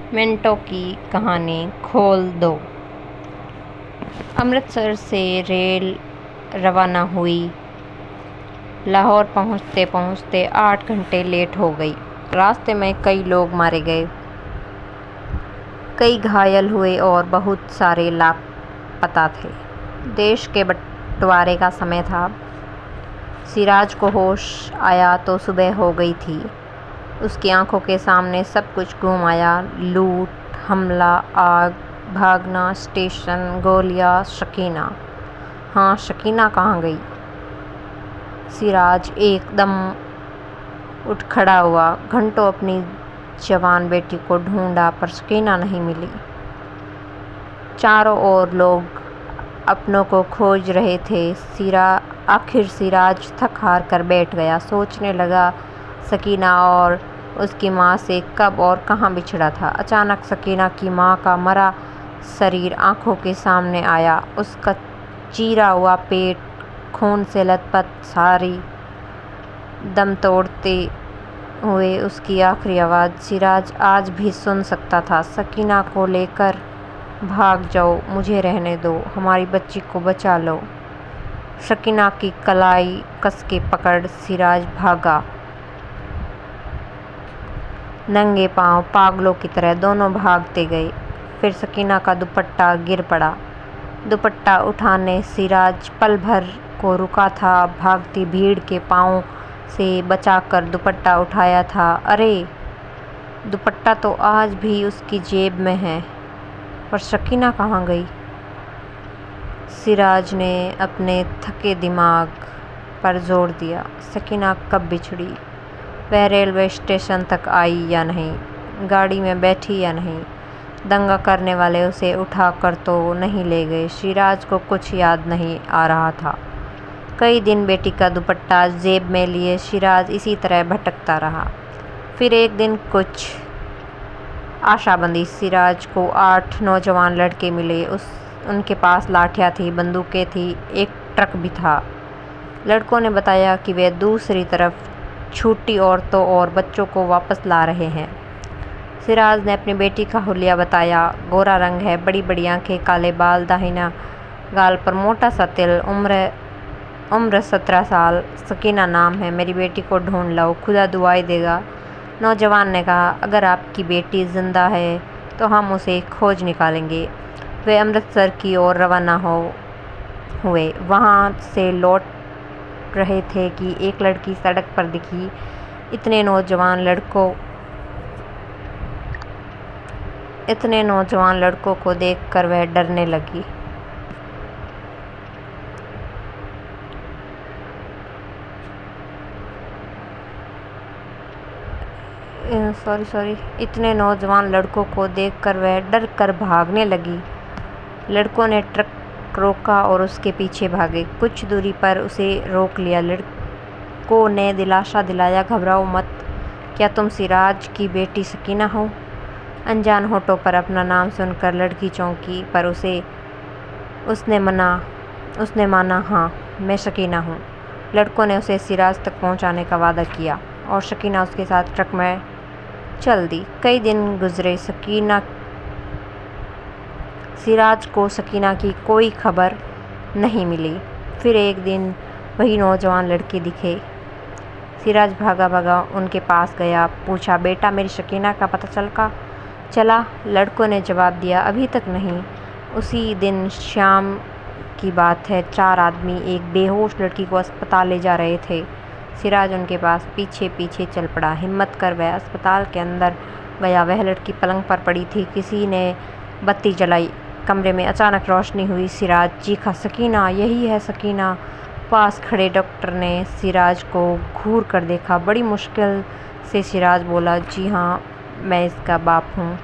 मिनटों की कहानी खोल दो। अमृतसर से रेल रवाना हुई। लाहौर पहुंचते पहुंचते 8 घंटे लेट हो गई। रास्ते में कई लोग मारे गए, कई घायल हुए और बहुत सारे लापता थे। देश के बंटवारे का समय था। सिराज को होश आया तो सुबह हो गई थी। उसकी आंखों के सामने सब कुछ घूम आया। लूट, हमला, आग, भागना, स्टेशन, गोलियां, शकीना। हाँ, शकीना कहाँ गई? सिराज एकदम उठ खड़ा हुआ। घंटों अपनी जवान बेटी को ढूंढा पर शकीना नहीं मिली। चारों ओर लोग अपनों को खोज रहे थे। आखिर सिराज थक हार कर बैठ गया। सोचने लगा शकीना और उसकी माँ से कब और कहाँ बिछड़ा था। अचानक शकीना की माँ का मरा शरीर आंखों के सामने आया। उसका चीरा हुआ पेट, खून से लथपथ, सारी दम तोड़ते हुए उसकी आखिरी आवाज़ सिराज आज भी सुन सकता था। शकीना को लेकर भाग जाओ, मुझे रहने दो, हमारी बच्ची को बचा लो। शकीना की कलाई कस के पकड़ सिराज भागा। नंगे पांव पागलों की तरह दोनों भागते गए। फिर शकीना का दुपट्टा गिर पड़ा। दुपट्टा उठाने सिराज पल भर को रुका था। भागती भीड़ के पांव से बचाकर दुपट्टा उठाया था। अरे, दुपट्टा तो आज भी उसकी जेब में है, पर शकीना कहाँ गई? सिराज ने अपने थके दिमाग पर जोर दिया। शकीना कब बिछड़ी? वह रेलवे स्टेशन तक आई या नहीं? गाड़ी में बैठी या नहीं? दंगा करने वाले उसे उठा कर तो नहीं ले गए? सिराज को कुछ याद नहीं आ रहा था। कई दिन बेटी का दुपट्टा जेब में लिए सिराज इसी तरह भटकता रहा। फिर एक दिन कुछ आशा बंधी। सिराज को 8 नौजवान लड़के मिले। उनके पास लाठियाँ थी, बंदूकें थी, एक ट्रक भी था। लड़कों ने बताया कि वे दूसरी तरफ छूटी औरतों और बच्चों को वापस ला रहे हैं। सिराज ने अपनी बेटी का हुलिया बताया। गोरा रंग है, बड़ी बड़ी आंखें, काले बाल, दाहिना गाल पर मोटा सा तिल, उम्र 17 साल। शकीना नाम है। मेरी बेटी को ढूंढ लाओ, खुदा दुआई देगा। नौजवान ने कहा, अगर आपकी बेटी जिंदा है तो हम उसे खोज निकालेंगे। वे अमृतसर की ओर रवाना हुए। वहाँ से लौट रहे थे कि एक लड़की सड़क पर दिखी। इतने नौजवान लड़कों को देखकर वह डरने लगी। इतने नौजवान लड़कों को देखकर वह डर कर भागने लगी। लड़कों ने ट्रक रोका और उसके पीछे भागे। कुछ दूरी पर उसे रोक लिया। लड़कों ने दिलासा दिलाया, घबराओ मत, क्या तुम सिराज की बेटी शकीना हो? अनजान होठों पर अपना नाम सुनकर लड़की चौंकी, पर उसने माना, हाँ, मैं शकीना हूँ। लड़कों ने उसे सिराज तक पहुँचाने का वादा किया और शकीना उसके साथ ट्रक में चल दी। कई दिन गुजरे। सिराज को शकीना की कोई खबर नहीं मिली। फिर एक दिन वही नौजवान लड़के दिखे। सिराज भागा भागा उनके पास गया। पूछा, बेटा, मेरी शकीना का पता चला? लड़कों ने जवाब दिया, अभी तक नहीं। उसी दिन शाम की बात है। 4 आदमी एक बेहोश लड़की को अस्पताल ले जा रहे थे। सिराज उनके पास पीछे पीछे चल पड़ा। हिम्मत कर वह अस्पताल के अंदर गया। वह लड़की पलंग पर पड़ी थी। किसी ने बत्ती जलाई। कमरे में अचानक रोशनी हुई। सिराज चीखा, शकीना, यही है शकीना। पास खड़े डॉक्टर ने सिराज को घूर कर देखा। बड़ी मुश्किल से सिराज बोला, जी हाँ, मैं इसका बाप हूँ।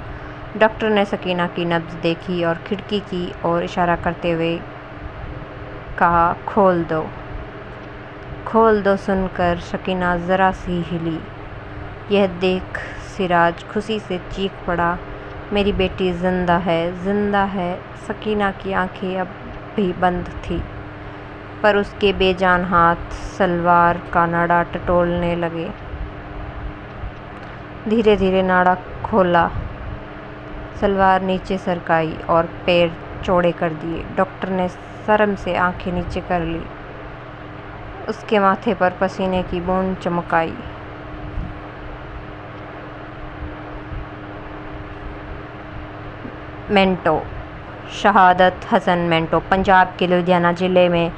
डॉक्टर ने शकीना की नब्ज़ देखी और खिड़की की ओर इशारा करते हुए कहा, खोल दो। खोल दो सुनकर शकीना ज़रा सी हिली। यह देख सिराज खुशी से चीख पड़ा, मेरी बेटी जिंदा है, जिंदा है। शकीना की आंखें अब भी बंद थी, पर उसके बेजान हाथ सलवार का नाड़ा टटोलने लगे। धीरे धीरे नाड़ा खोला। सलवार नीचे सरकाई और पैर चौड़े कर दिए। डॉक्टर ने शर्म से आंखें नीचे कर ली। उसके माथे पर पसीने की बूंद चमक आई। मिंटो। शहादत हसन मिंटो पंजाब के लुधियाना ज़िले में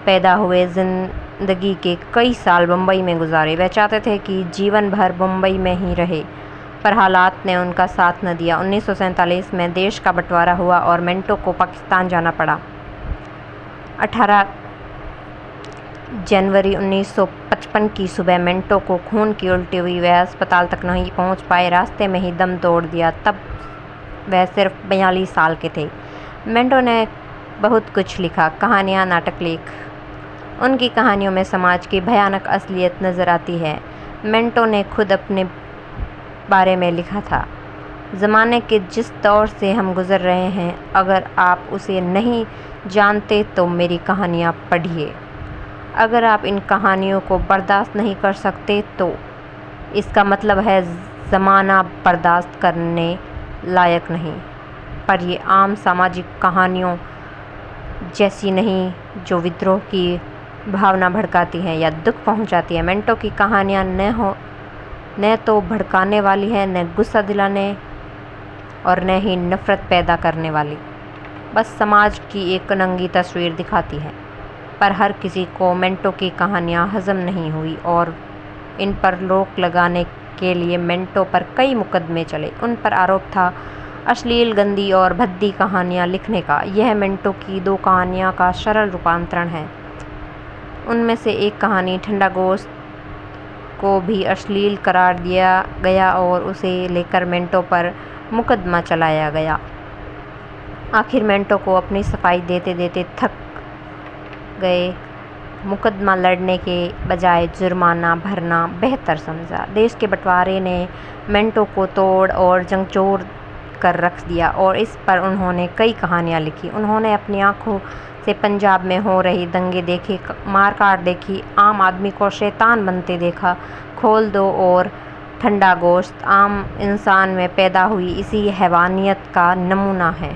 पैदा हुए। ज़िंदगी के कई साल मुंबई में गुजारे। वह चाहते थे कि जीवन भर मुंबई में ही रहे, पर हालात ने उनका साथ न दिया। 1947 में देश का बंटवारा हुआ और मिंटो को पाकिस्तान जाना पड़ा। 18 जनवरी 1955 की सुबह मिंटो को खून की उल्टी हुई। वह अस्पताल तक नहीं पहुंच पाए, रास्ते में ही दम तोड़ दिया। तब वह सिर्फ 42 साल के थे। मिंटो ने बहुत कुछ लिखा, कहानियाँ, नाटक लेख। उनकी कहानियों में समाज की भयानक असलियत नज़र आती है। मिंटो ने खुद अपने बारे में लिखा था, ज़माने के जिस दौर से हम गुज़र रहे हैं, अगर आप उसे नहीं जानते तो मेरी कहानियाँ पढ़िए। अगर आप इन कहानियों को बर्दाश्त नहीं कर सकते तो इसका मतलब है ज़माना बर्दाश्त करने लायक नहीं। पर ये आम सामाजिक कहानियों जैसी नहीं जो विद्रोह की भावना भड़काती हैं या दुख पहुंचाती है। मिंटो की कहानियाँ न तो भड़काने वाली है, न गुस्सा दिलाने और न ही नफ़रत पैदा करने वाली, बस समाज की एक नंगी तस्वीर दिखाती है। पर हर किसी को मिंटो की कहानियाँ हज़म नहीं हुई और इन पर रोक लगाने के लिए मिंटो पर कई मुकदमे चले। उन पर आरोप था अश्लील, गंदी और भद्दी कहानियाँ लिखने का। यह मिंटो की 2 कहानियाँ का सरल रूपांतरण है। उनमें से एक कहानी ठंडा गोश्त को भी अश्लील करार दिया गया और उसे लेकर मिंटो पर मुकदमा चलाया गया। आखिर मिंटो को अपनी सफाई देते देते थक गए। मुकदमा लड़ने के बजाय जुर्माना भरना बेहतर समझा। देश के बंटवारे ने मिंटो को तोड़ और झकझोर कर रख दिया और इस पर उन्होंने कई कहानियाँ लिखी। उन्होंने अपनी आंखों से पंजाब में हो रही दंगे देखे, मारकाट देखी, आम आदमी को शैतान बनते देखा। खोल दो और ठंडा गोश्त आम इंसान में पैदा हुई इसी हैवानियत का नमूना है।